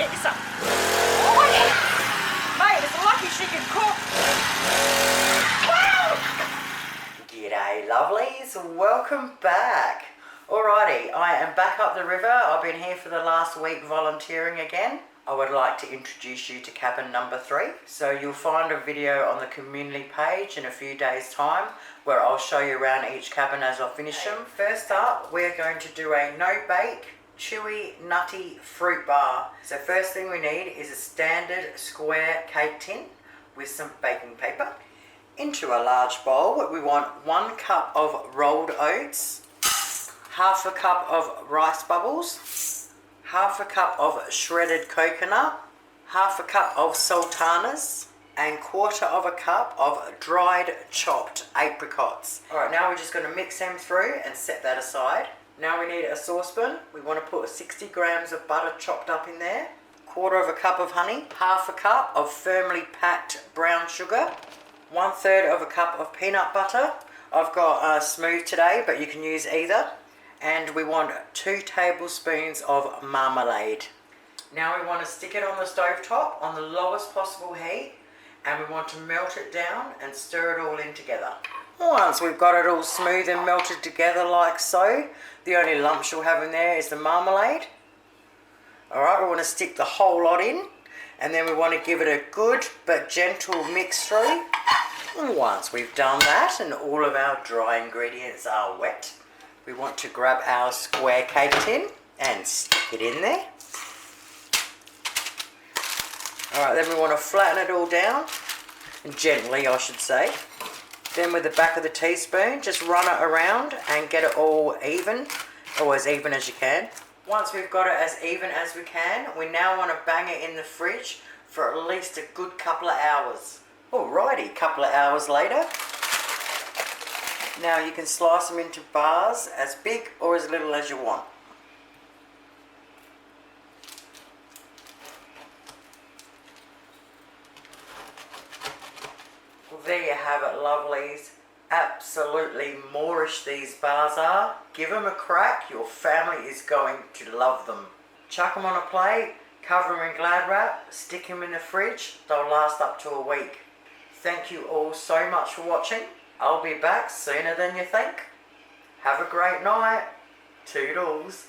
get you some. Oh, yeah. Mate, it's lucky she can cook. Wow. G'day, lovelies. Welcome back. Alrighty, I am back up the river. I've been here for the last week volunteering again. I would like to introduce you to cabin number 3. So you'll find a video on the community page in a few days' time where I'll show you around each cabin as I finish them. First up, we're going to do a no-bake Chewy Nutty Fruit Bar. So first thing we need is a standard square cake tin with some baking paper. Into a large bowl, we want 1 cup of rolled oats, half a cup of rice bubbles, half a cup of shredded coconut, half a cup of sultanas, and 1/4 of a cup of dried chopped apricots. Alright, now we're just going to mix them through and set that aside. Now we need a saucepan. We want to put 60 grams of butter chopped up in there, 1/4 of a cup of honey, half a cup of firmly packed brown sugar, 1/3 of a cup of peanut butter. I've got smooth today, but you can use either. And we want 2 tablespoons of marmalade. Now we want to stick it on the stovetop on the lowest possible heat, and we want to melt it down and stir it all in together. Once we've got it all smooth and melted together like so, the only lumps you'll have in there is the marmalade. Alright, we want to stick the whole lot in, and then we want to give it a good but gentle mix through. And once we've done that and all of our dry ingredients are wet, we want to grab our square cake tin and stick it in there. Alright, then we want to flatten it all down, gently I should say. Then with the back of the teaspoon, just run it around and get it all even, or as even as you can. Once we've got it as even as we can, we now want to bang it in the fridge for at least a good couple of hours. Alrighty, couple of hours later. Now you can slice them into bars as big or as little as you want. Well, there you have it, lovelies. Absolutely moreish these bars are. Give them a crack, your family is going to love them. Chuck them on a plate, cover them in Glad wrap, stick them in the fridge. They'll last up to a week. Thank you all so much for watching. I'll be back sooner than you think. Have a great night. Toodles.